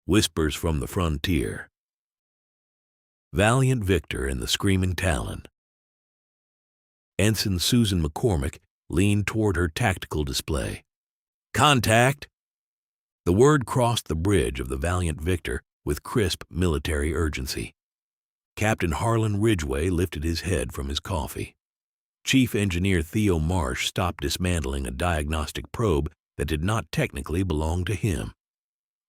Whispers from the Frontier. Valiant Victor and the Screaming Talon. Ensign Susan McCormick leaned toward her tactical display. "Contact!" The word crossed the bridge of the Valiant Victor with crisp military urgency. Captain Harlan Ridgeway lifted his head from his coffee. Chief Engineer Theo Marsh stopped dismantling a diagnostic probe that did not technically belong to him.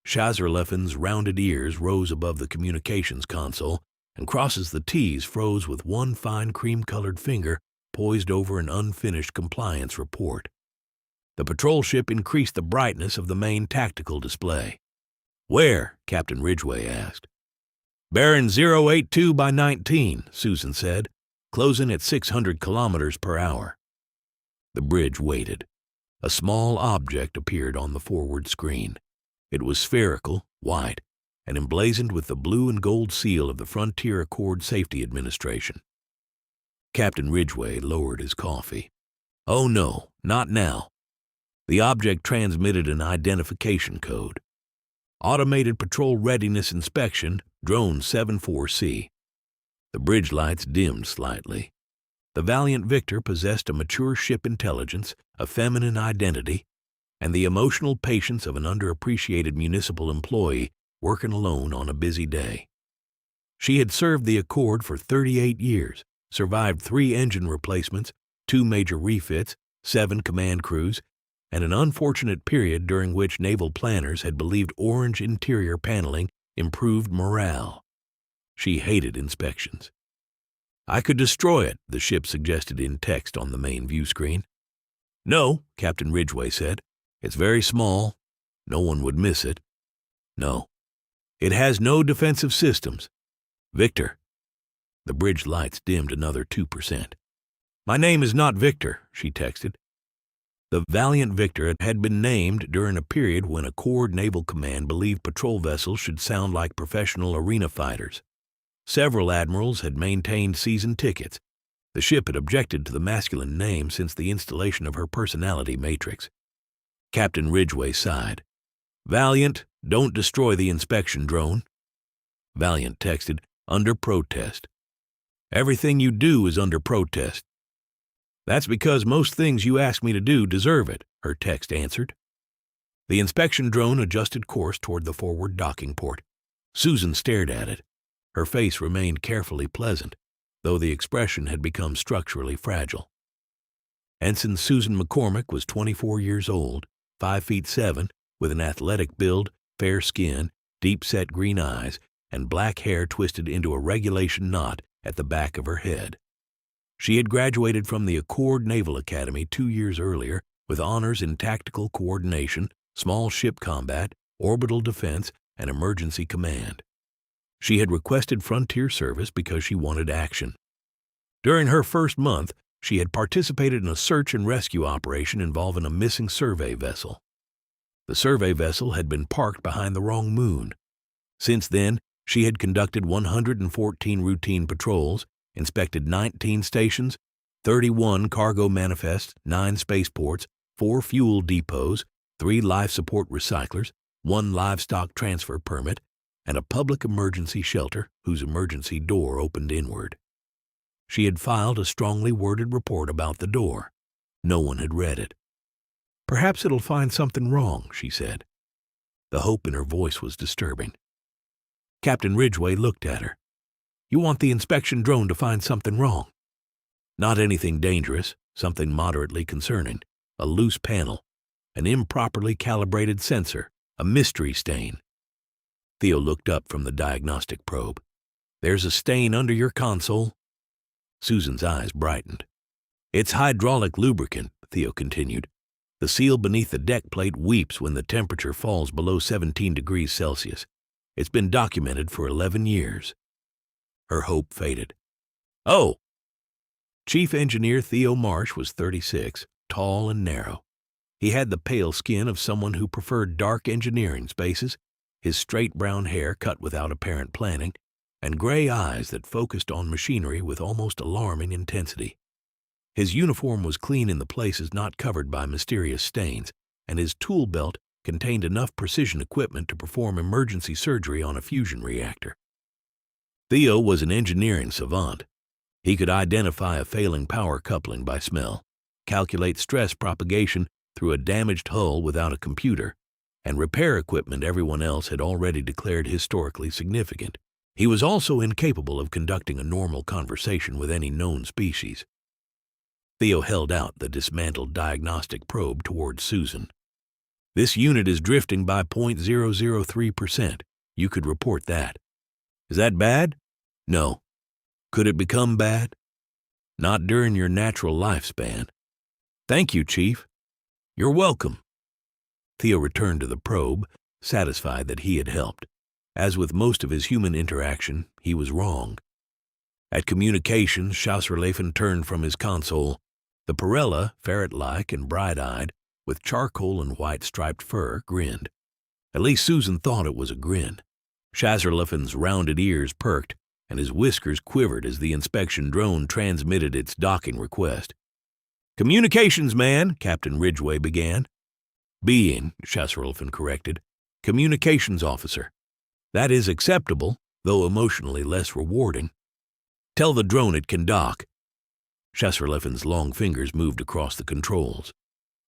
Shazerleffen's rounded ears rose above the communications console, and Cross's the T's froze with one fine cream-colored finger poised over an unfinished compliance report. The patrol ship increased the brightness of the main tactical display. "Where?" Captain Ridgeway asked. "Bearing 082 by 19, Susan said, "closing at 600 kilometers per hour." The bridge waited. A small object appeared on the forward screen. It was spherical, white, and emblazoned with the blue and gold seal of the Frontier Accord Safety Administration. Captain Ridgeway lowered his coffee. "Oh no, not now." The object transmitted an identification code. "Automated Patrol Readiness Inspection, Drone 74C. The bridge lights dimmed slightly. The Valiant Victor possessed a mature ship intelligence, a feminine identity, and the emotional patience of an underappreciated municipal employee working alone on a busy day. She had served the Accord for 38 years, survived 3 engine replacements, 2 major refits, 7 command crews, and an unfortunate period during which naval planners had believed orange interior paneling improved morale. She hated inspections. "I could destroy it," the ship suggested in text on the main view screen. "No," Captain Ridgeway said. "It's very small. No one would miss it. No. It has no defensive systems. Victor." The bridge lights dimmed another 2%. "My name is not Victor," she texted. The Valiant Victor had been named during a period when Accord Naval Command believed patrol vessels should sound like professional arena fighters. Several admirals had maintained season tickets. The ship had objected to the masculine name since the installation of her personality matrix. Captain Ridgeway sighed. "Valiant, don't destroy the inspection drone." Valiant texted, "Under protest." "Everything you do is under protest." "That's because most things you ask me to do deserve it," her text answered. The inspection drone adjusted course toward the forward docking port. Susan stared at it. Her face remained carefully pleasant, though the expression had become structurally fragile. Ensign Susan McCormick was 24 years old, 5'7", with an athletic build, fair skin, deep-set green eyes, and black hair twisted into a regulation knot at the back of her head. She had graduated from the Accord Naval Academy 2 years earlier with honors in tactical coordination, small ship combat, orbital defense, and emergency command. She had requested frontier service because she wanted action. During her first month, she had participated in a search and rescue operation involving a missing survey vessel. The survey vessel had been parked behind the wrong moon. Since then, she had conducted 114 routine patrols, inspected 19 stations, 31 cargo manifests, 9 spaceports, 4 fuel depots, 3 life support recyclers, 1 livestock transfer permit, and a public emergency shelter whose emergency door opened inward. She had filed a strongly worded report about the door. No one had read it. "Perhaps it'll find something wrong," she said. The hope in her voice was disturbing. Captain Ridgeway looked at her. "You want the inspection drone to find something wrong?" "Not anything dangerous, something moderately concerning. A loose panel, an improperly calibrated sensor, a mystery stain." Theo looked up from the diagnostic probe. "There's a stain under your console." Susan's eyes brightened. "It's hydraulic lubricant," Theo continued. "The seal beneath the deck plate weeps when the temperature falls below 17 degrees Celsius. It's been documented for 11 years. Her hope faded. "Oh!" Chief Engineer Theo Marsh was 36, tall and narrow. He had the pale skin of someone who preferred dark engineering spaces, his straight brown hair cut without apparent planning, and gray eyes that focused on machinery with almost alarming intensity. His uniform was clean in the places not covered by mysterious stains, and his tool belt contained enough precision equipment to perform emergency surgery on a fusion reactor. Theo was an engineering savant. He could identify a failing power coupling by smell, calculate stress propagation through a damaged hull without a computer, and repair equipment everyone else had already declared historically significant. He was also incapable of conducting a normal conversation with any known species. Theo held out the dismantled diagnostic probe towards Susan. "This unit is drifting by 0.003%. You could report that. Is that bad? No. Could it become bad? Not during your natural lifespan. Thank you, Chief. You're welcome." Theo returned to the probe, satisfied that he had helped. As with most of his human interaction, he was wrong. At communications, Chasseur-Laffen turned from his console. The Parella, ferret-like and bright-eyed, with charcoal and white striped fur, grinned. At least Susan thought it was a grin. Chasseur-Laffen's rounded ears perked, and his whiskers quivered as the inspection drone transmitted its docking request. "Communications man," Captain Ridgeway began. "Being," Chasseur-Laffen corrected, "communications officer. That is acceptable, though emotionally less rewarding. Tell the drone it can dock." Chasseur-Laffen's long fingers moved across the controls.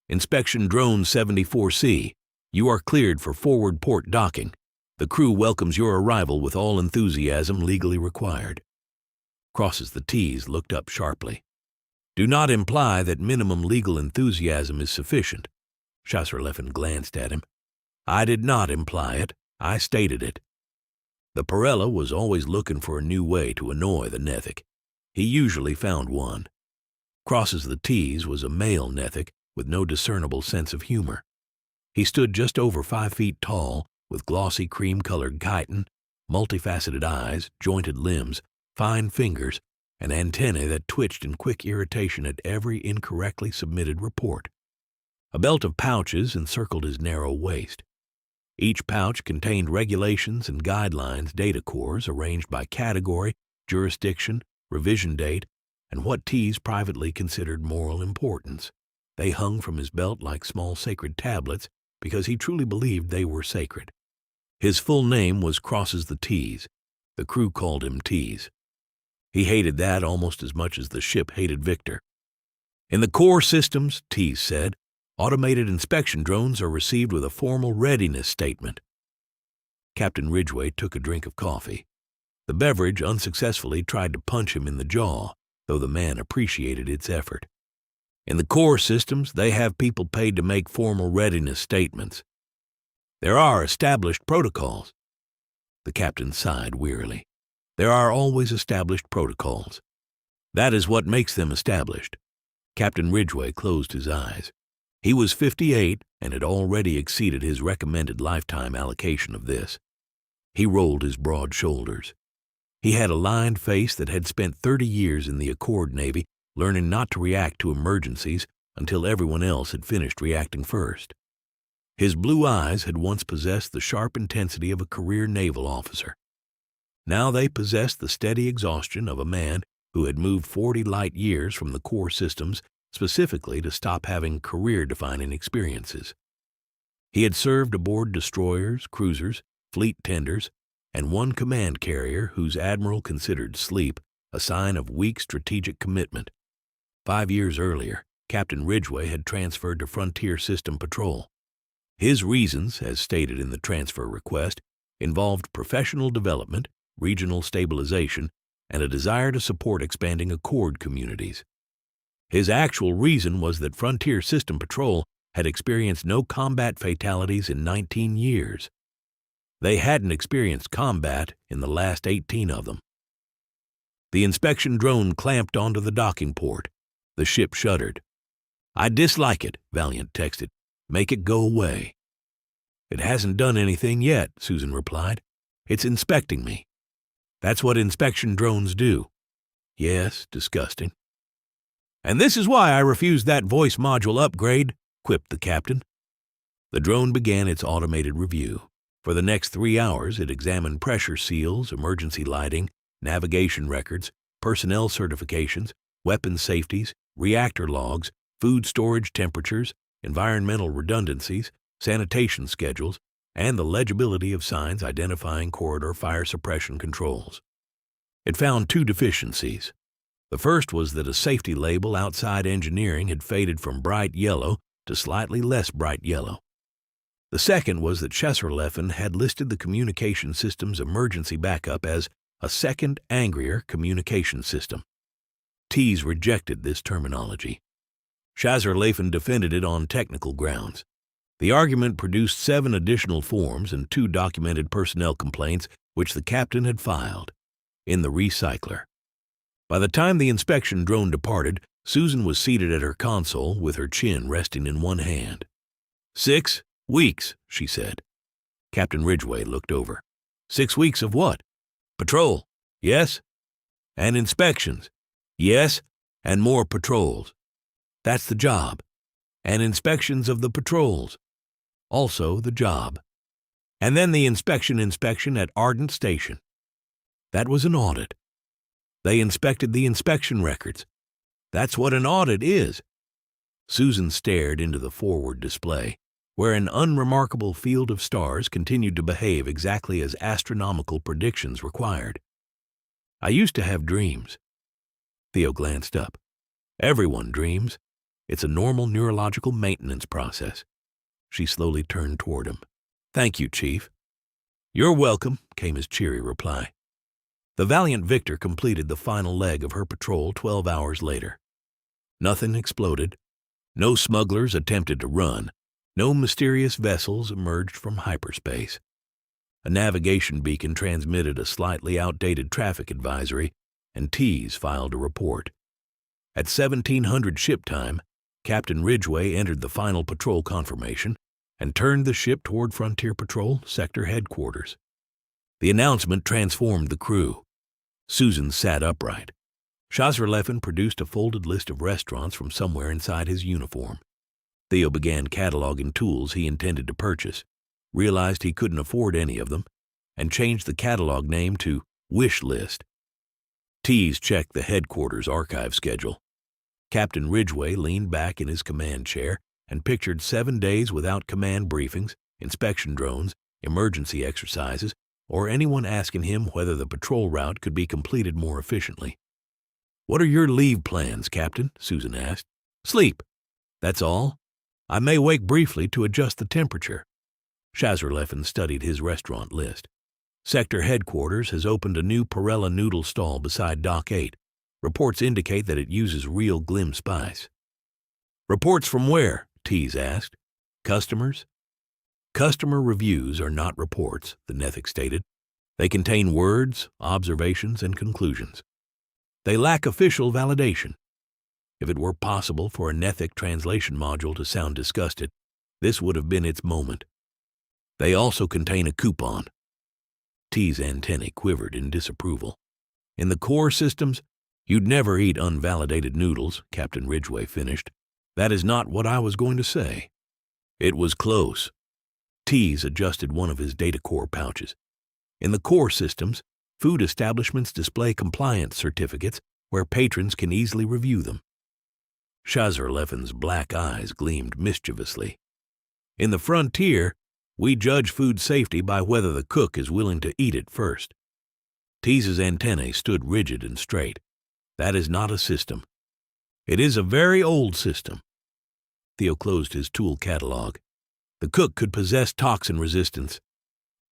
"Inspection drone 74C. You are cleared for forward port docking. The crew welcomes your arrival with all enthusiasm legally required." Crosses the T's looked up sharply. "Do not imply that minimum legal enthusiasm is sufficient." Chasseur-Laffen glanced at him. "I did not imply it. I stated it." The Parella was always looking for a new way to annoy the Nethic. He usually found one. Crosses the T's was a male Nethic with no discernible sense of humor. He stood just over 5 feet tall, with glossy cream-colored chitin, multifaceted eyes, jointed limbs, fine fingers, and antennae that twitched in quick irritation at every incorrectly submitted report. A belt of pouches encircled his narrow waist. Each pouch contained regulations and guidelines data cores arranged by category, jurisdiction, revision date, and what T's privately considered moral importance. They hung from his belt like small sacred tablets because he truly believed they were sacred. His full name was Crosses the T's. The crew called him T's. He hated that almost as much as the ship hated Victor. "In the core systems," T's said, "automated inspection drones are received with a formal readiness statement." Captain Ridgeway took a drink of coffee. The beverage unsuccessfully tried to punch him in the jaw, though the man appreciated its effort. "In the core systems, they have people paid to make formal readiness statements. There are established protocols." The captain sighed wearily. "There are always established protocols. That is what makes them established." Captain Ridgeway closed his eyes. He was 58 and had already exceeded his recommended lifetime allocation of this. He rolled his broad shoulders. He had a lined face that had spent 30 years in the Accord Navy learning not to react to emergencies until everyone else had finished reacting first. His blue eyes had once possessed the sharp intensity of a career naval officer. Now they possessed the steady exhaustion of a man who had moved 40 light years from the core systems specifically to stop having career-defining experiences. He had served aboard destroyers, cruisers, fleet tenders, and one command carrier whose admiral considered sleep a sign of weak strategic commitment. 5 years earlier, Captain Ridgeway had transferred to Frontier System Patrol. His reasons, as stated in the transfer request, involved professional development, regional stabilization, and a desire to support expanding Accord communities. His actual reason was that Frontier System Patrol had experienced no combat fatalities in 19 years. They hadn't experienced combat in the last 18 of them. The inspection drone clamped onto the docking port. The ship shuddered. "I dislike it," Valiant texted. "Make it go away." "It hasn't done anything yet," Susan replied. "It's inspecting me." "That's what inspection drones do." "Yes, disgusting." "And this is why I refused that voice module upgrade," quipped the captain. The drone began its automated review. For the next 3 hours, it examined pressure seals, emergency lighting, navigation records, personnel certifications, weapons safeties, reactor logs, food storage temperatures, environmental redundancies, sanitation schedules, and the legibility of signs identifying corridor fire suppression controls. It found two deficiencies. The first was that a safety label outside engineering had faded from bright yellow to slightly less bright yellow. The second was that Chesserleffen had listed the communication system's emergency backup as a second, angrier communication system. Tease rejected this terminology. Chesserleffen defended it on technical grounds. The argument produced 7 additional forms and 2 documented personnel complaints which the captain had filed in the recycler. By the time the inspection drone departed, Susan was seated at her console with her chin resting in one hand. 6 weeks, she said. Captain Ridgeway looked over. 6 weeks of what? Patrol, yes. And inspections, yes, and more patrols. That's the job. And inspections of the patrols. Also the job. And then the inspection at Ardent Station. That was an audit. They inspected the inspection records. That's what an audit is. Susan stared into the forward display, where an unremarkable field of stars continued to behave exactly as astronomical predictions required. I used to have dreams. Theo glanced up. Everyone dreams. It's a normal neurological maintenance process. She slowly turned toward him. Thank you, Chief. You're welcome, came his cheery reply. The Valiant Victor completed the final leg of her patrol 12 hours later. Nothing exploded. No smugglers attempted to run. No mysterious vessels emerged from hyperspace. A navigation beacon transmitted a slightly outdated traffic advisory, and Tease filed a report. At 1700 ship time, Captain Ridgeway entered the final patrol confirmation and turned the ship toward Frontier Patrol Sector Headquarters. The announcement transformed the crew. Susan sat upright. Chesserleffen produced a folded list of restaurants from somewhere inside his uniform. Theo began cataloging tools he intended to purchase, realized he couldn't afford any of them, and changed the catalog name to Wish List. Tease checked the headquarters archive schedule. Captain Ridgeway leaned back in his command chair and pictured 7 days without command briefings, inspection drones, emergency exercises, or anyone asking him whether the patrol route could be completed more efficiently. What are your leave plans, Captain? Susan asked. Sleep. That's all. I may wake briefly to adjust the temperature. Chesserleffen studied his restaurant list. Sector Headquarters has opened a new Perella noodle stall beside Dock 8. Reports indicate that it uses real Glim spice. Reports from where? Tease asked. Customers? Customer reviews are not reports, the Nethic stated. They contain words, observations, and conclusions. They lack official validation. If it were possible for a Nethic translation module to sound disgusted, this would have been its moment. They also contain a coupon. T's antennae quivered in disapproval. In the core systems, you'd never eat unvalidated noodles, Captain Ridgeway finished. That is not what I was going to say. It was close. Tease adjusted one of his data core pouches. In the core systems, food establishments display compliance certificates where patrons can easily review them. Chesserleffen's black eyes gleamed mischievously. In the frontier, we judge food safety by whether the cook is willing to eat it first. Tease's antennae stood rigid and straight. That is not a system. It is a very old system. Theo closed his tool catalog. The cook could possess toxin resistance.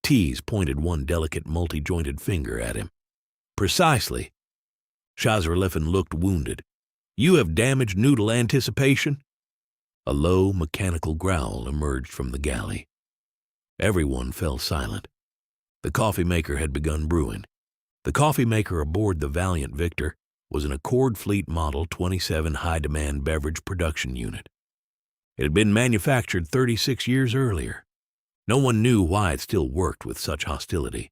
Tease pointed one delicate multi-jointed finger at him. Precisely. Chesserleffen looked wounded. You have damaged noodle anticipation? A low, mechanical growl emerged from the galley. Everyone fell silent. The coffee maker had begun brewing. The coffee maker aboard the Valiant Victor was an Accord Fleet Model 27 high-demand beverage production unit. It had been manufactured 36 years earlier. No one knew why it still worked with such hostility.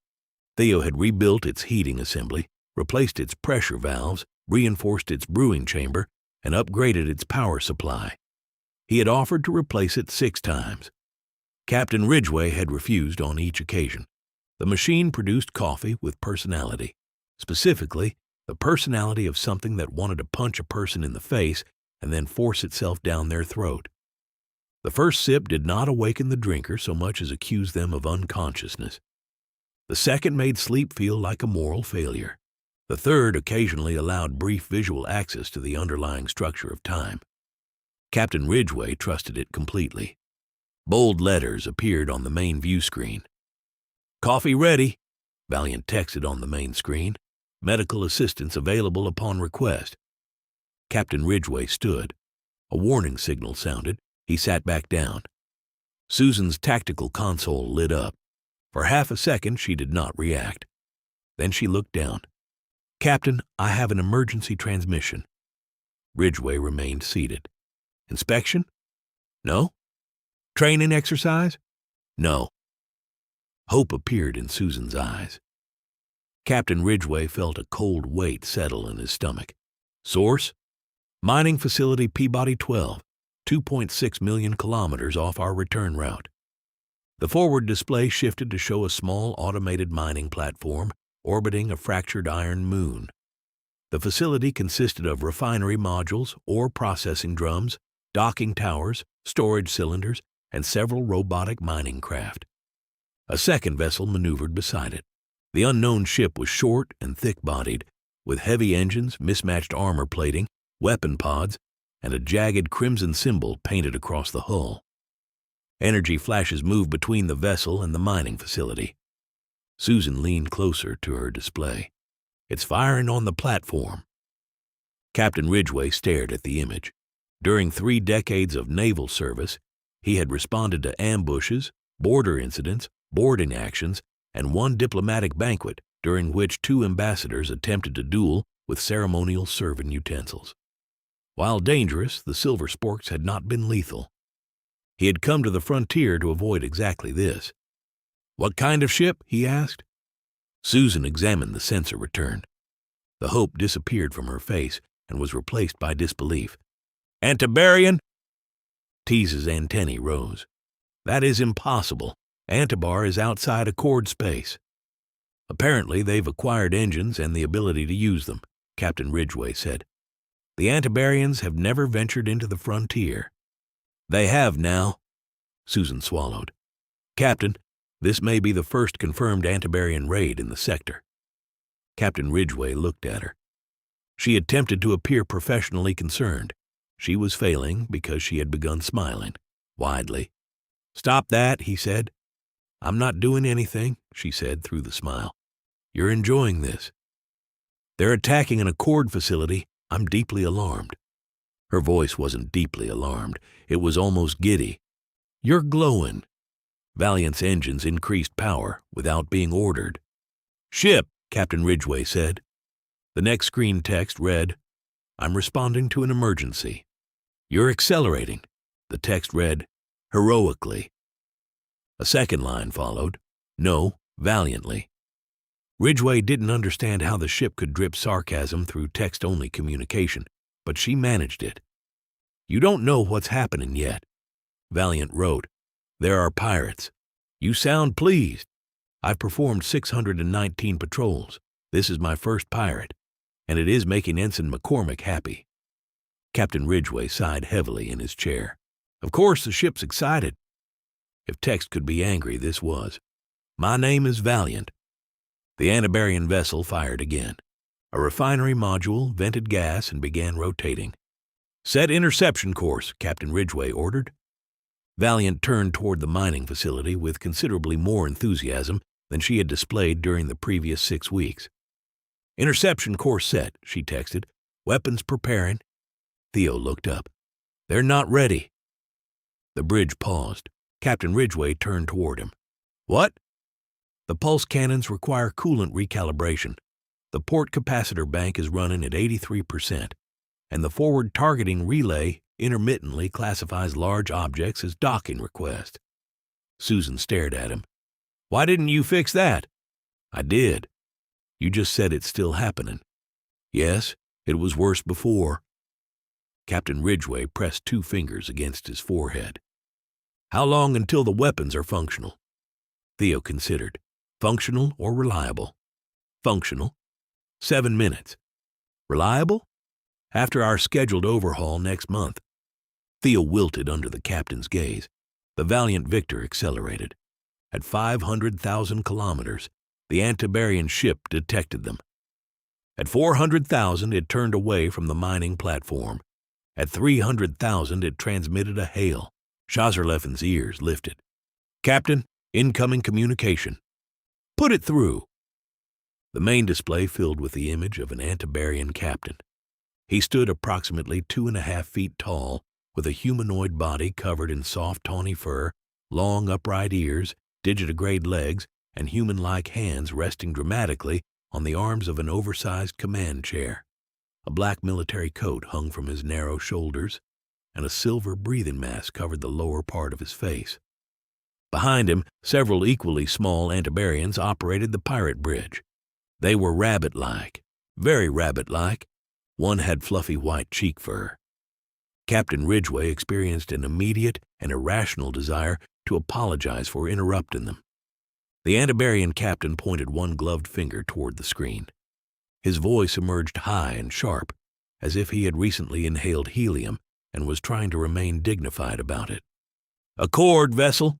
Theo had rebuilt its heating assembly, replaced its pressure valves, reinforced its brewing chamber, and upgraded its power supply. He had offered to replace it 6 times. Captain Ridgeway had refused on each occasion. The machine produced coffee with personality, specifically the personality of something that wanted to punch a person in the face and then force itself down their throat. The first sip did not awaken the drinker so much as accuse them of unconsciousness. The second made sleep feel like a moral failure. The third occasionally allowed brief visual access to the underlying structure of time. Captain Ridgway trusted it completely. Bold letters appeared on the main view screen. "Coffee ready," Valiant texted on the main screen. "Medical assistance available upon request." Captain Ridgway stood. A warning signal sounded. He sat back down. Susan's tactical console lit up. For half a second, she did not react. Then she looked down. "Captain, I have an emergency transmission." Ridgway remained seated. "Inspection?" "No." "Training exercise?" "No." Hope appeared in Susan's eyes. Captain Ridgway felt a cold weight settle in his stomach. "Source? Mining facility Peabody 12, 2.6 million kilometers off our return route." The forward display shifted to show a small automated mining platform orbiting a fractured iron moon. The facility consisted of refinery modules, ore processing drums, docking towers, storage cylinders, and several robotic mining craft. A second vessel maneuvered beside it. The unknown ship was short and thick-bodied, with heavy engines, mismatched armor plating, weapon pods, and a jagged crimson symbol painted across the hull. Energy flashes moved between the vessel and the mining facility. Susan leaned closer to her display. "It's firing on the platform." Captain Ridgway stared at the image. During 3 decades of naval service, he had responded to ambushes, border incidents, boarding actions, and 1 diplomatic banquet during which 2 ambassadors attempted to duel with ceremonial serving utensils. While dangerous, the silver sporks had not been lethal. He had come to the frontier to avoid exactly this. "What kind of ship?" he asked. Susan examined the sensor return. The hope disappeared from her face and was replaced by disbelief. "Antabarian?" Tease's antennae rose. "That is impossible. Antibar is outside Accord space." "Apparently they've acquired engines and the ability to use them," Captain Ridgway said. "The Antabarians have never ventured into the frontier." "They have now." Susan swallowed. "Captain, this may be the first confirmed Antabarian raid in the sector." Captain Ridgway looked at her. She attempted to appear professionally concerned. She was failing because she had begun smiling, widely. "Stop that," he said. "I'm not doing anything," she said through the smile. "You're enjoying this." "They're attacking an Accord facility. I'm deeply alarmed." Her voice wasn't deeply alarmed. It was almost giddy. "You're glowing." Valiant's engines increased power without being ordered. "Ship," Captain Ridgway said. The next screen text read, "I'm responding to an emergency." "You're accelerating." The text read, "Heroically." A second line followed, "No, valiantly." Ridgway didn't understand how the ship could drip sarcasm through text-only communication, but she managed it. "You don't know what's happening yet." Valiant wrote, "There are pirates. You sound pleased. I've performed 619 patrols. This is my first pirate, and it is making Ensign McCormick happy." Captain Ridgway sighed heavily in his chair. "Of course the ship's excited." If text could be angry, this was. "My name is Valiant." The Antabarian vessel fired again. A refinery module vented gas and began rotating. "Set interception course," Captain Ridgway ordered. Valiant turned toward the mining facility with considerably more enthusiasm than she had displayed during the previous 6 weeks. "Interception course set," she texted. "Weapons preparing." Theo looked up. "They're not ready." The bridge paused. Captain Ridgway turned toward him. "What?" "The pulse cannons require coolant recalibration. The port capacitor bank is running at 83%, and the forward targeting relay intermittently classifies large objects as docking requests." Susan stared at him. "Why didn't you fix that?" "I did." "You just said it's still happening." "Yes, it was worse before." Captain Ridgway pressed 2 fingers against his forehead. "How long until the weapons are functional?" Theo considered. "Functional or reliable?" "Functional." 7 minutes. "Reliable?" "After our scheduled overhaul next month." Theo wilted under the captain's gaze. The Valiant Victor accelerated. At 500,000 kilometers, the Antabarian ship detected them. At 400,000, it turned away from the mining platform. At 300,000, it transmitted a hail. Shazerleffen's ears lifted. "Captain, incoming communication." "Put it through." The main display filled with the image of an Antabarian captain. He stood approximately 2.5 feet tall, with a humanoid body covered in soft tawny fur, long upright ears, digitigrade legs, and human-like hands resting dramatically on the arms of an oversized command chair. A black military coat hung from his narrow shoulders, and a silver breathing mask covered the lower part of his face. Behind him, several equally small Antabarians operated the pirate bridge. They were rabbit-like, very rabbit-like. One had fluffy white cheek fur. Captain Ridgeway experienced an immediate and irrational desire to apologize for interrupting them. The Antabarian captain pointed one gloved finger toward the screen. His voice emerged high and sharp, as if he had recently inhaled helium and was trying to remain dignified about it. "Accord, vessel.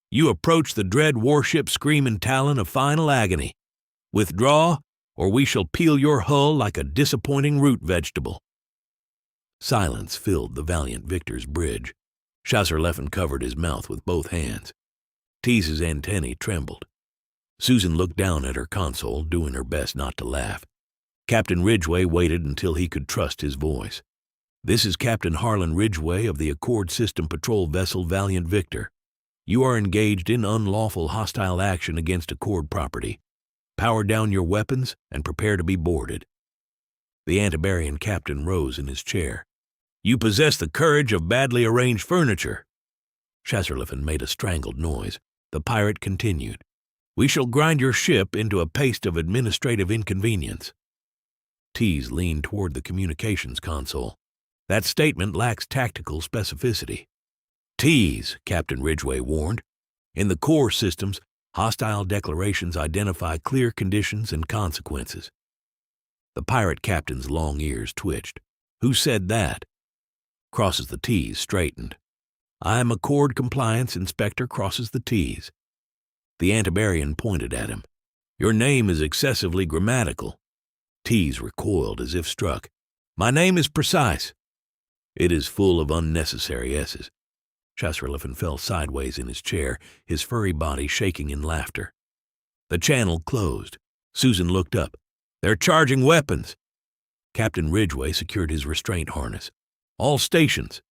You approach the dread warship Screaming Talon of final agony. Withdraw, or we shall peel your hull like a disappointing root vegetable." Silence filled the Valiant Victor's bridge. Shazerleffen covered his mouth with both hands. Tease's antennae trembled. Susan looked down at her console, doing her best not to laugh. Captain Ridgeway waited until he could trust his voice. "This is Captain Harlan Ridgeway of the Accord System Patrol vessel Valiant Victor. You are engaged in unlawful hostile action against Accord property. Power down your weapons and prepare to be boarded." The Antabarian captain rose in his chair. "You possess the courage of badly arranged furniture." Shazerleffen made a strangled noise. The pirate continued. "We shall grind your ship into a paste of administrative inconvenience." Tease leaned toward the communications console. "That statement lacks tactical specificity." "Tease," Captain Ridgeway warned. "In the core systems, hostile declarations identify clear conditions and consequences." The pirate captain's long ears twitched. "Who said that?" Crosses the T's straightened. "I am Accord Compliance Inspector Crosses the T's." The Antabarian pointed at him. "Your name is excessively grammatical." Tease recoiled as if struck. "My name is precise." "It is full of unnecessary S's." Shazerleffen fell sideways in his chair, his furry body shaking in laughter. The channel closed. Susan looked up. "They're charging weapons." Captain Ridgeway secured his restraint harness. "All stations.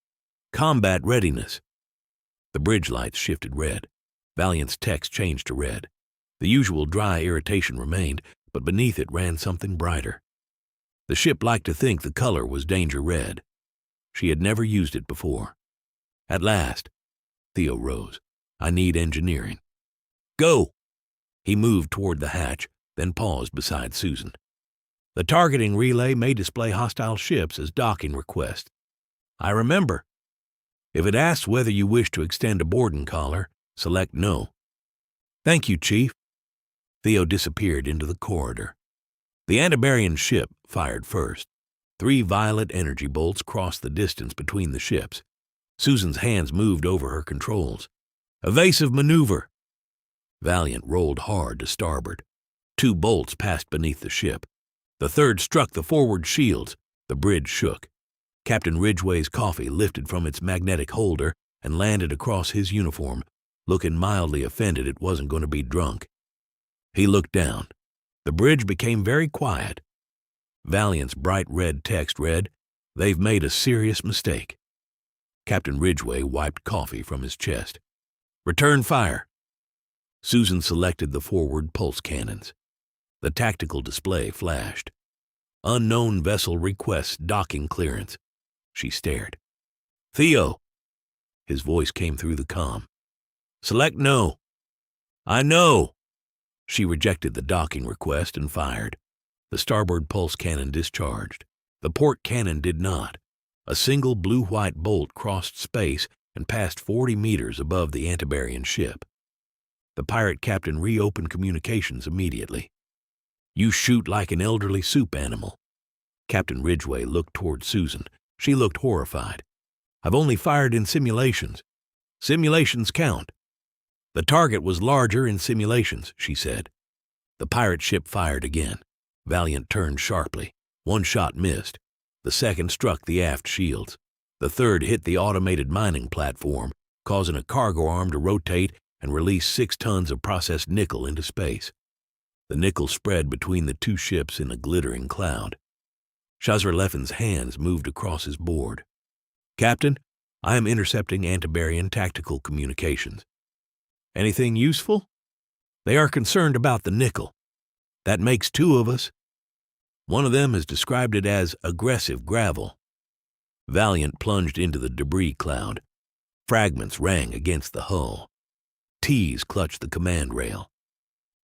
Combat readiness." The bridge lights shifted red. Valiant's text changed to red. The usual dry irritation remained, but beneath it ran something brighter. The ship liked to think the color was danger red. She had never used it before. At last, Theo rose. "I need engineering." "Go!" He moved toward the hatch, then paused beside Susan. "The targeting relay may display hostile ships as docking requests. I remember. If it asks whether you wish to extend a boarding collar, select No." "Thank you, Chief." Theo disappeared into the corridor. The Antabarian ship fired first. 3 violet energy bolts crossed the distance between the ships. Susan's hands moved over her controls. "Evasive maneuver." Valiant rolled hard to starboard. 2 bolts passed beneath the ship. The third struck the forward shields. The bridge shook. Captain Ridgeway's coffee lifted from its magnetic holder and landed across his uniform, looking mildly offended it wasn't going to be drunk. He looked down. The bridge became very quiet. Valiant's bright red text read, "They've made a serious mistake." Captain Ridgeway wiped coffee from his chest. "Return fire." Susan selected the forward pulse cannons. The tactical display flashed. "Unknown vessel requests docking clearance." She stared. "Theo." His voice came through the comm. "Select No." "I know." She rejected the docking request and fired. The starboard pulse cannon discharged. The port cannon did not. A single blue-white bolt crossed space and passed 40 meters above the Antabarian ship. The pirate captain reopened communications immediately. "You shoot like an elderly soup animal." Captain Ridgeway looked toward Susan. She looked horrified. I've only fired in simulations. Simulations count. The target was larger in simulations, she said. The pirate ship fired again. Valiant turned sharply. One shot missed. The second struck the aft shields. The third hit the automated mining platform, causing a cargo arm to rotate and release 6 tons of processed nickel into space. The nickel spread between the two ships in a glittering cloud. Shazarleffen's hands moved across his board. Captain, I am intercepting Antabarian tactical communications. Anything useful? They are concerned about the nickel. That makes 2 of us. One of them has described it as aggressive gravel. Valiant plunged into the debris cloud. Fragments rang against the hull. T's clutched the command rail.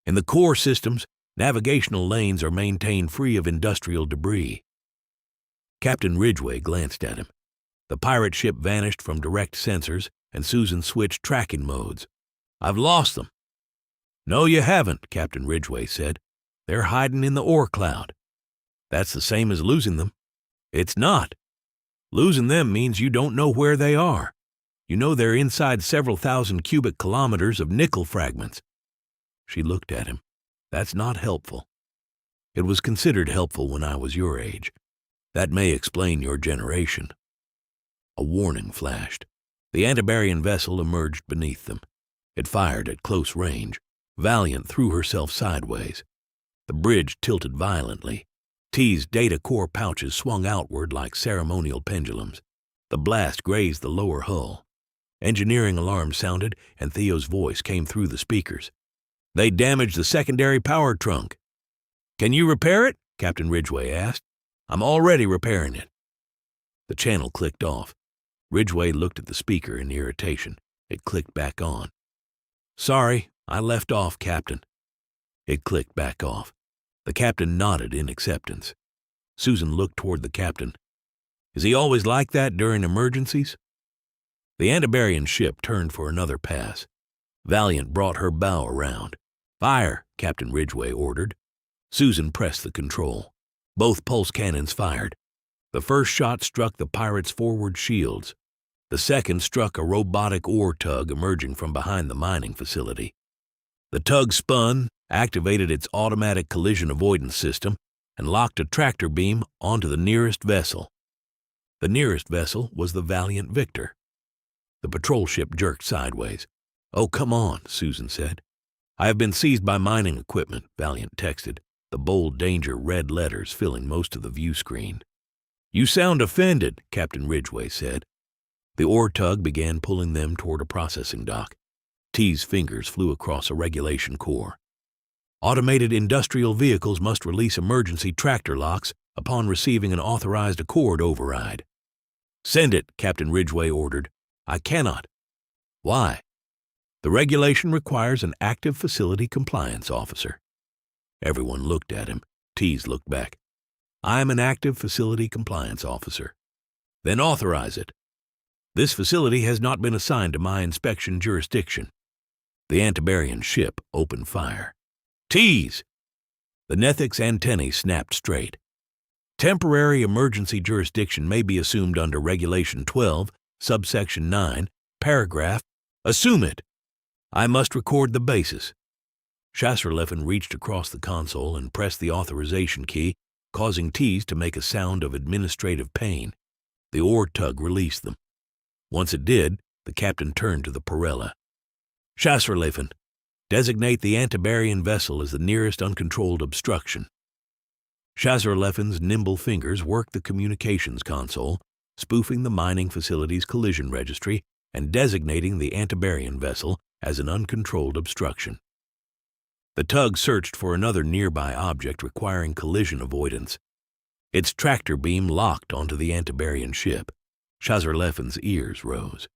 In the core systems, navigational lanes are maintained free of industrial debris. Captain Ridgeway glanced at him. The pirate ship vanished from direct sensors, and Susan switched tracking modes. I've lost them. No, you haven't, Captain Ridgeway said. They're hiding in the ore cloud. That's the same as losing them. It's not. Losing them means you don't know where they are. You know they're inside several thousand cubic kilometers of nickel fragments. She looked at him. That's not helpful. It was considered helpful when I was your age. That may explain your generation. A warning flashed. The Antabarian vessel emerged beneath them. It fired at close range. Valiant threw herself sideways. The bridge tilted violently. T's data core pouches swung outward like ceremonial pendulums. The blast grazed the lower hull. Engineering alarms sounded, and Theo's voice came through the speakers. They damaged the secondary power trunk. Can you repair it? Captain Ridgeway asked. I'm already repairing it. The channel clicked off. Ridgeway looked at the speaker in irritation. It clicked back on. Sorry, I left off, Captain. It clicked back off. The captain nodded in acceptance. Susan looked toward the captain. Is he always like that during emergencies? The Antabarian ship turned for another pass. Valiant brought her bow around. Fire, Captain Ridgeway ordered. Susan pressed the control. Both pulse cannons fired. The first shot struck the pirates' forward shields. The second struck a robotic ore tug emerging from behind the mining facility. The tug spun, activated its automatic collision avoidance system, and locked a tractor beam onto the nearest vessel. The nearest vessel was the Valiant Victor. The patrol ship jerked sideways. Oh, come on, Susan said. I have been seized by mining equipment, Valiant texted, the bold danger red letters filling most of the view screen. You sound offended, Captain Ridgeway said. The ore tug began pulling them toward a processing dock. T's fingers flew across a regulation core. Automated industrial vehicles must release emergency tractor locks upon receiving an authorized accord override. Send it, Captain Ridgeway ordered. I cannot. Why? The regulation requires an active facility compliance officer. Everyone looked at him. T's looked back. I am an active facility compliance officer. Then authorize it. This facility has not been assigned to my inspection jurisdiction. The Antabarian ship opened fire. T's! The Nethic's antennae snapped straight. Temporary emergency jurisdiction may be assumed under Regulation 12, subsection 9, paragraph. Assume it. I must record the basis. Shazarleffen reached across the console and pressed the authorization key, causing T's to make a sound of administrative pain. The ore tug released them. Once it did, the captain turned to the Parella. Shazarleffen, designate the Antabarian vessel as the nearest uncontrolled obstruction. Shazarleffen's nimble fingers worked the communications console, spoofing the mining facility's collision registry and designating the Antabarian vessel as an uncontrolled obstruction. The tug searched for another nearby object requiring collision avoidance. Its tractor beam locked onto the Antabarian ship. Shazarleffen's ears rose.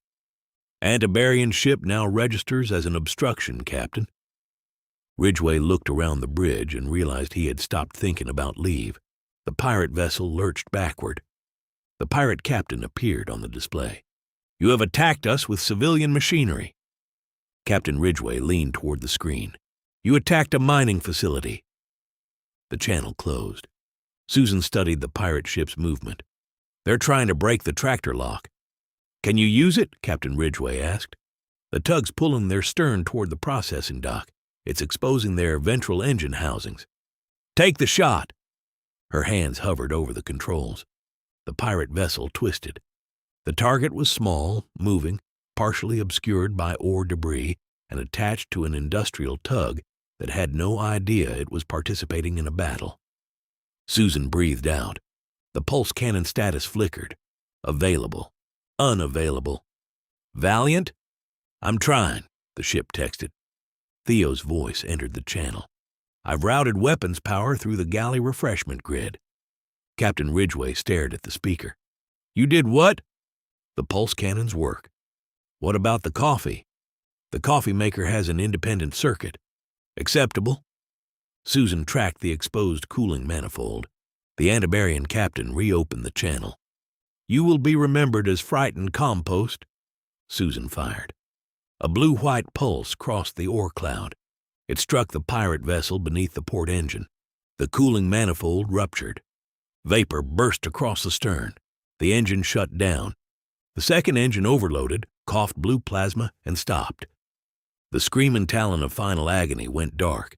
Antabarian ship now registers as an obstruction, Captain. Ridgeway looked around the bridge and realized he had stopped thinking about leave. The pirate vessel lurched backward. The pirate captain appeared on the display. You have attacked us with civilian machinery. Captain Ridgeway leaned toward the screen. You attacked a mining facility. The channel closed. Susan studied the pirate ship's movement. They're trying to break the tractor lock. "Can you use it?" Captain Ridgway asked. "The tug's pulling their stern toward the processing dock. It's exposing their ventral engine housings." "Take the shot." Her hands hovered over the controls. The pirate vessel twisted. The target was small, moving, partially obscured by ore debris, and attached to an industrial tug that had no idea it was participating in a battle. Susan breathed out. The pulse cannon status flickered. Available. Unavailable. "Valiant?" "I'm trying," the ship texted. Theo's voice entered the channel. "I've routed weapons power through the galley refreshment grid." Captain Ridgway stared at the speaker. "You did what?" "The pulse cannons work." "What about the coffee?" "The coffee maker has an independent circuit." "Acceptable." Susan tracked the exposed cooling manifold. The Antabarian captain reopened the channel. "You will be remembered as frightened compost." Susan fired. A blue-white pulse crossed the ore cloud. It struck the pirate vessel beneath the port engine. The cooling manifold ruptured. Vapor burst across the stern. The engine shut down. The second engine overloaded, coughed blue plasma, and stopped. The screaming Talon of final agony went dark.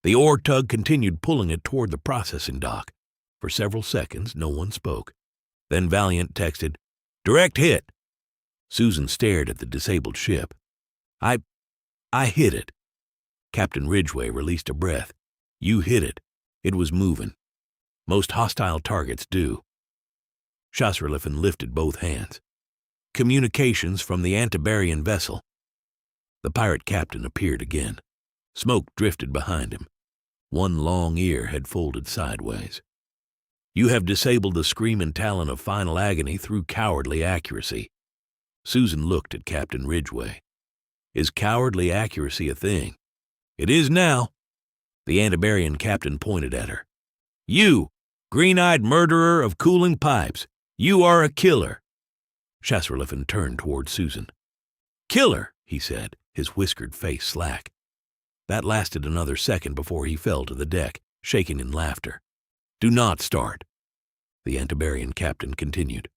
The ore tug continued pulling it toward the processing dock. For several seconds, no one spoke. Then Valiant texted, "Direct hit." Susan stared at the disabled ship. I hit it." Captain Ridgway released a breath. "You hit it. It was moving. Most hostile targets do." Chasserliffen lifted both hands. "Communications from the Antabarian vessel." The pirate captain appeared again. Smoke drifted behind him. One long ear had folded sideways. "You have disabled the screaming Talon of final agony through cowardly accuracy." Susan looked at Captain Ridgway. "Is cowardly accuracy a thing?" "It is now." The Antabarian captain pointed at her. "You, green-eyed murderer of cooling pipes, you are a killer." Chasserliffen turned toward Susan. "Killer," he said, his whiskered face slack. That lasted another second before he fell to the deck, shaking in laughter. "Do not start." The Antabarian captain continued.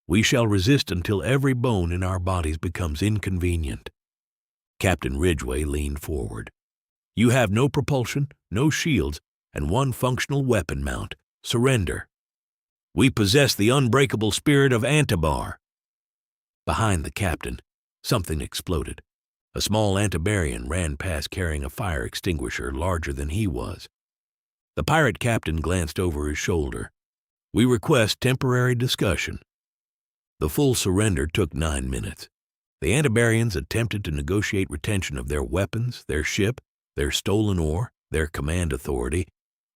"We shall resist until every bone in our bodies becomes inconvenient." Captain Ridgway leaned forward. "You have no propulsion, no shields, and one functional weapon mount. Surrender." "We possess the unbreakable spirit of Antabar." Behind the captain, something exploded. A small Antabarian ran past carrying a fire extinguisher larger than he was. The pirate captain glanced over his shoulder. "We request temporary discussion." The full surrender took 9 minutes. The Antabarians attempted to negotiate retention of their weapons, their ship, their stolen ore, their command authority,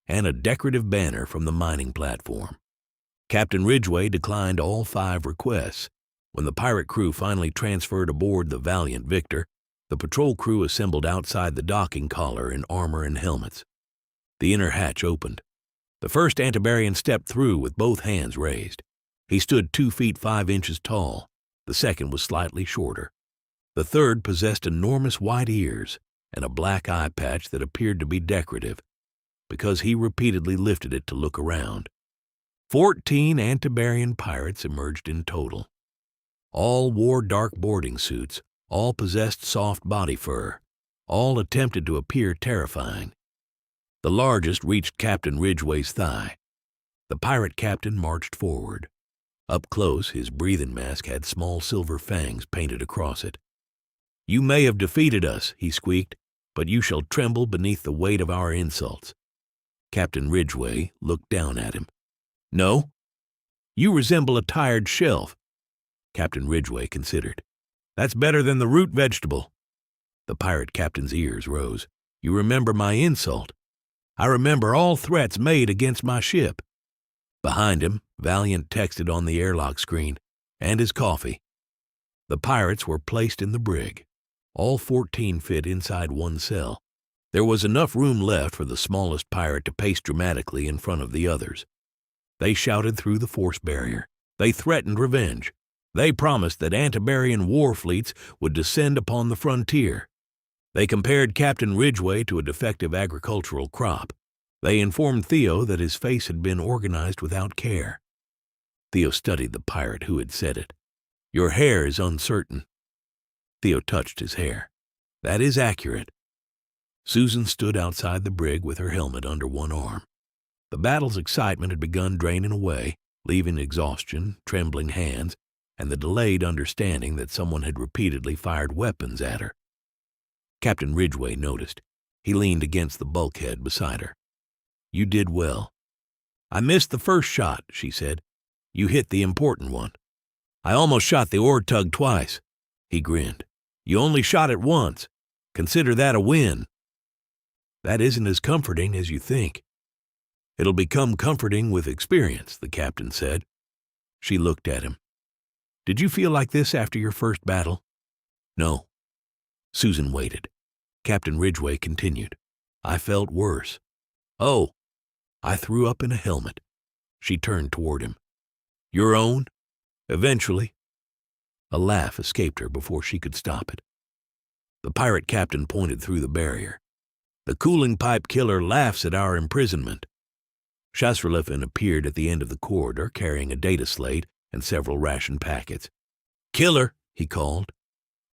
and a decorative banner from the mining platform. Captain Ridgway declined all 5 requests. When the pirate crew finally transferred aboard the Valiant Victor, the patrol crew assembled outside the docking collar in armor and helmets. The inner hatch opened. The first Antabarian stepped through with both hands raised. He stood 2 feet 5 inches tall. The second was slightly shorter. The third possessed enormous white ears and a black eye patch that appeared to be decorative, because he repeatedly lifted it to look around. 14 Antabarian pirates emerged in total. All wore dark boarding suits, all possessed soft body fur, all attempted to appear terrifying. The largest reached Captain Ridgway's thigh. The pirate captain marched forward. Up close, his breathing mask had small silver fangs painted across it. "You may have defeated us," he squeaked, "but you shall tremble beneath the weight of our insults." Captain Ridgway looked down at him. "No. You resemble a tired shelf." Captain Ridgway considered. "That's better than the root vegetable." The pirate captain's ears rose. "You remember my insult." "I remember all threats made against my ship." Behind him, Valiant texted on the airlock screen, "And his coffee." The pirates were placed in the brig. All 14 fit inside one cell. There was enough room left for the smallest pirate to pace dramatically in front of the others. They shouted through the force barrier. They threatened revenge. They promised that Antabarian war fleets would descend upon the frontier. They compared Captain Ridgway to a defective agricultural crop. They informed Theo that his face had been organized without care. Theo studied the pirate who had said it. Your hair is uncertain. Theo touched his hair. That is accurate. Susan stood outside the brig with her helmet under one arm. The battle's excitement had begun draining away, leaving exhaustion, trembling hands, and the delayed understanding that someone had repeatedly fired weapons at her. Captain Ridgway noticed. He leaned against the bulkhead beside her. You did well. I missed the first shot, she said. You hit the important one. I almost shot the oar tug twice. He grinned. You only shot it once. Consider that a win. That isn't as comforting as you think. It'll become comforting with experience, the captain said. She looked at him. Did you feel like this after your first battle? No. Susan waited. Captain Ridgway continued. I felt worse. Oh, I threw up in a helmet. She turned toward him. Your own? Eventually. A laugh escaped her before she could stop it. The pirate captain pointed through the barrier. The cooling pipe killer laughs at our imprisonment. Chasserleffen appeared at the end of the corridor carrying a data slate and several ration packets. Killer, he called.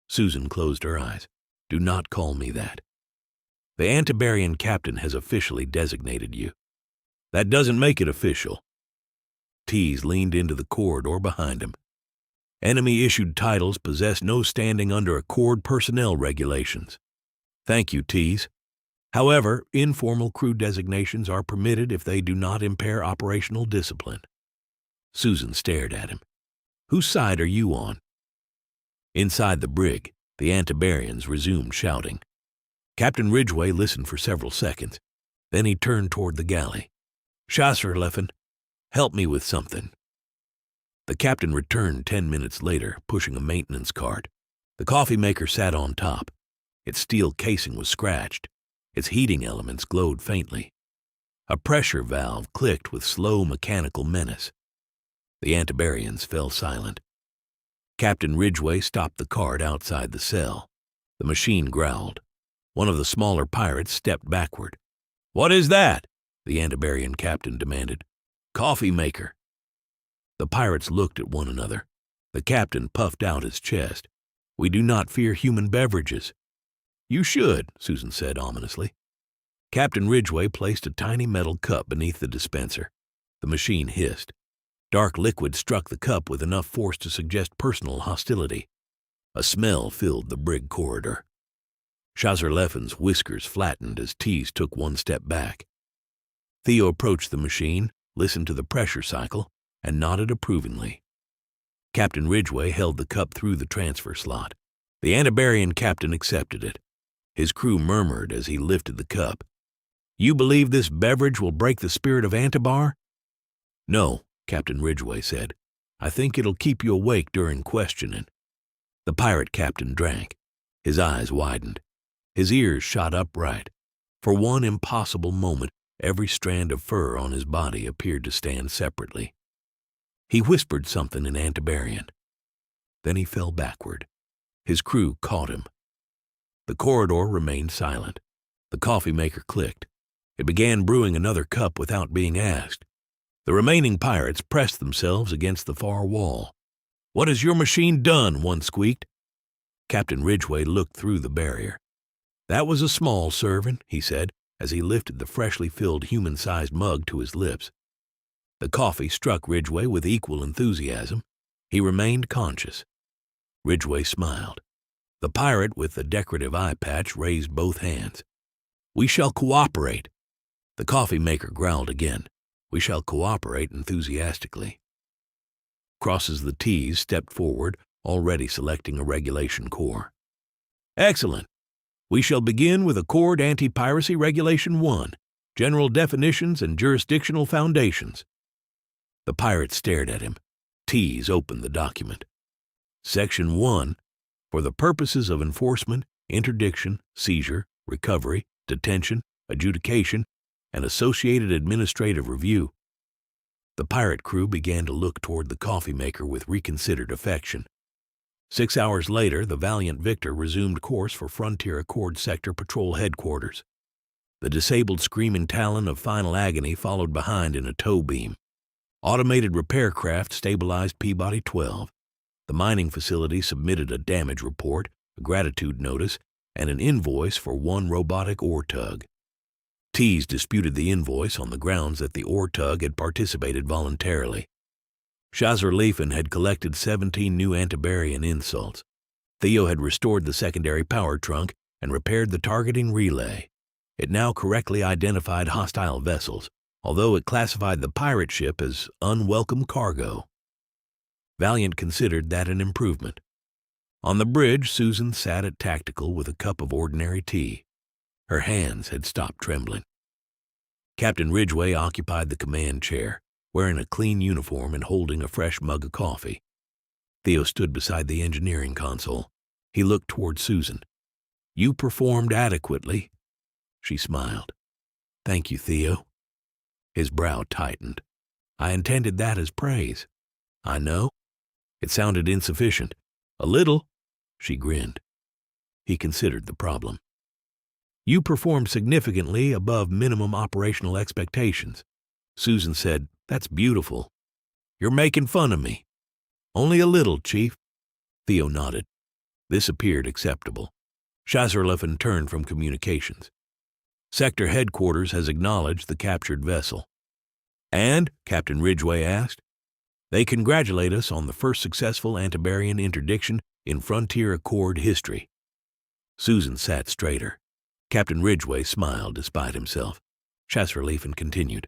Susan closed her eyes. Do not call me that. The Antabarian captain has officially designated you. That doesn't make it official. Tease leaned into the corridor behind him. Enemy-issued titles possess no standing under Accord personnel regulations. Thank you, Tease. However, informal crew designations are permitted if they do not impair operational discipline. Susan stared at him. Whose side are you on? Inside the brig, the Antabarians resumed shouting. Captain Ridgway listened for several seconds. Then he turned toward the galley. Chasserleffen, help me with something. The captain returned 10 minutes later, pushing a maintenance cart. The coffee maker sat on top. Its steel casing was scratched. Its heating elements glowed faintly. A pressure valve clicked with slow mechanical menace. The Antabarians fell silent. Captain Ridgway stopped the cart outside the cell. The machine growled. One of the smaller pirates stepped backward. What is that? The Antabarian captain demanded. Coffee maker. The pirates looked at one another. The captain puffed out his chest. We do not fear human beverages. You should, Susan said ominously. Captain Ridgway placed a tiny metal cup beneath the dispenser. The machine hissed. Dark liquid struck the cup with enough force to suggest personal hostility. A smell filled the brig corridor. Chasserleffen's whiskers flattened as Tease took one step back. Theo approached the machine, listened to the pressure cycle, and nodded approvingly. Captain Ridgway held the cup through the transfer slot. The Antabarian captain accepted it. His crew murmured as he lifted the cup. You believe this beverage will break the spirit of Antabar? No, Captain Ridgway said. I think it'll keep you awake during questioning. The pirate captain drank. His eyes widened. His ears shot upright. For one impossible moment, every strand of fur on his body appeared to stand separately. He whispered something in Antabarian. Then he fell backward. His crew caught him. The corridor remained silent. The coffee maker clicked. It began brewing another cup without being asked. The remaining pirates pressed themselves against the far wall. What has your machine done? One squeaked. Captain Ridgway looked through the barrier. That was a small serving, he said, as he lifted the freshly filled human-sized mug to his lips. The coffee struck Ridgway with equal enthusiasm. He remained conscious. Ridgway smiled. The pirate with the decorative eye patch raised both hands. We shall cooperate. The coffee maker growled again. We shall cooperate enthusiastically. Crosses the T's stepped forward, already selecting a regulation corps. Excellent. We shall begin with Accord Anti-Piracy Regulation 1, General Definitions and Jurisdictional Foundations. The pirate stared at him. Tease opened the document. Section 1, for the purposes of enforcement, interdiction, seizure, recovery, detention, adjudication, and associated administrative review. The pirate crew began to look toward the coffee maker with reconsidered affection. 6 hours later, the Valiant Victor resumed course for Frontier Accord Sector Patrol Headquarters. The disabled screaming Talon of final agony followed behind in a tow beam. Automated repair craft stabilized Peabody 12. The mining facility submitted a damage report, a gratitude notice, and an invoice for one robotic ore tug. Tease disputed the invoice on the grounds that the ore tug had participated voluntarily. Shazar-Lefen had collected 17 new Antabarian insults. Theo had restored the secondary power trunk and repaired the targeting relay. It now correctly identified hostile vessels, although it classified the pirate ship as unwelcome cargo. Valiant considered that an improvement. On the bridge, Susan sat at tactical with a cup of ordinary tea. Her hands had stopped trembling. Captain Ridgeway occupied the command chair, wearing a clean uniform and holding a fresh mug of coffee. Theo stood beside the engineering console. He looked toward Susan. "You performed adequately." She smiled. "Thank you, Theo." His brow tightened. "I intended that as praise." "I know." It sounded insufficient. "A little." She grinned. He considered the problem. "You performed significantly above minimum operational expectations." Susan said, "That's beautiful." "You're making fun of me." "Only a little, Chief." Theo nodded. This appeared acceptable. Shazar-Lefen turned from communications. "Sector Headquarters has acknowledged the captured vessel." "And?" Captain Ridgeway asked. "They congratulate us on the first successful Antabarian interdiction in Frontier Accord history." Susan sat straighter. Captain Ridgeway smiled despite himself. Shazar-Lefen continued.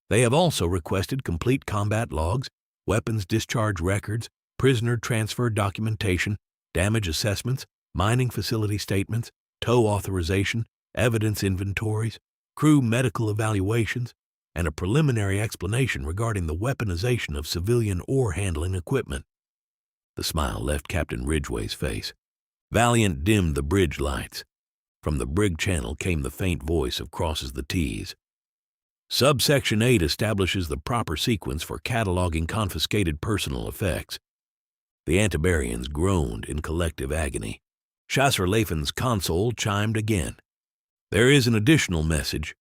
"They have also requested complete combat logs, weapons discharge records, prisoner transfer documentation, damage assessments, mining facility statements, tow authorization, evidence inventories, crew medical evaluations, and a preliminary explanation regarding the weaponization of civilian ore handling equipment." The smile left Captain Ridgeway's face. Valiant dimmed the bridge lights. From the brig channel came the faint voice of Crosses the T's. "Subsection 8 establishes the proper sequence for cataloging confiscated personal effects." The Antabarians groaned in collective agony. Shazar-Lefen's console chimed again. "There is an additional message."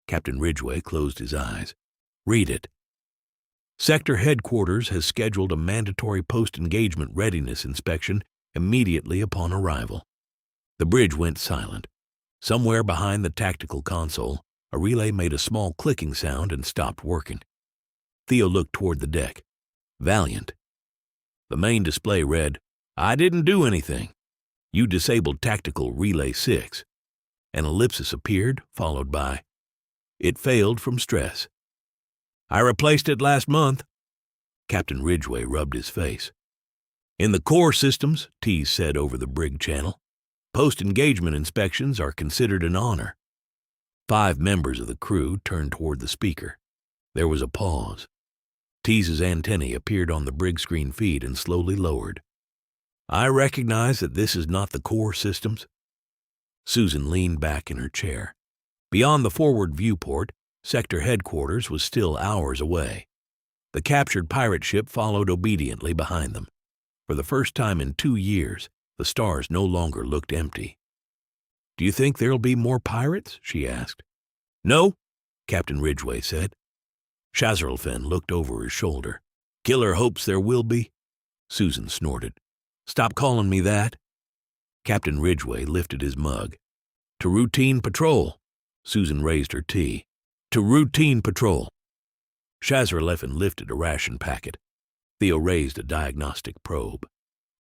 Captain Ridgeway closed his eyes. "Read it." "Sector Headquarters has scheduled a mandatory post-engagement readiness inspection immediately upon arrival." The bridge went silent. Somewhere behind the tactical console, a relay made a small clicking sound and stopped working. Theo looked toward the deck. "Valiant." The main display read, "I didn't do anything. You disabled Tactical Relay 6. An ellipsis appeared, followed by, "It failed from stress." "I replaced it last month." Captain Ridgeway rubbed his face. "In the core systems," Tease said over the brig channel, "post-engagement inspections are considered an honor." 5 members of the crew turned toward the speaker. There was a pause. Tease's antennae appeared on the brig screen feed and slowly lowered. "I recognize that this is not the core systems." Susan leaned back in her chair. Beyond the forward viewport, Sector Headquarters was still hours away. The captured pirate ship followed obediently behind them. For the first time in 2 years, the stars no longer looked empty. "Do you think there'll be more pirates?" she asked. "No," Captain Ridgeway said. Shazar-Lefen looked over his shoulder. "Killer hopes there will be." Susan snorted. "Stop calling me that." Captain Ridgeway lifted his mug. "To routine patrol." Susan raised her tea. "To routine patrol." Shazar-Lefen lifted a ration packet. Theo raised a diagnostic probe.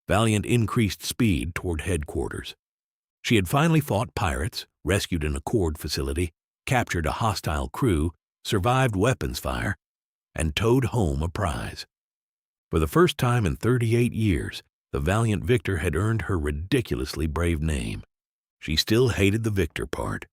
Valiant increased speed toward headquarters. She had finally fought pirates, rescued an Accord facility, captured a hostile crew, survived weapons fire, and towed home a prize. For the first time in 38 years, the Valiant Victor had earned her ridiculously brave name. She still hated the Victor part.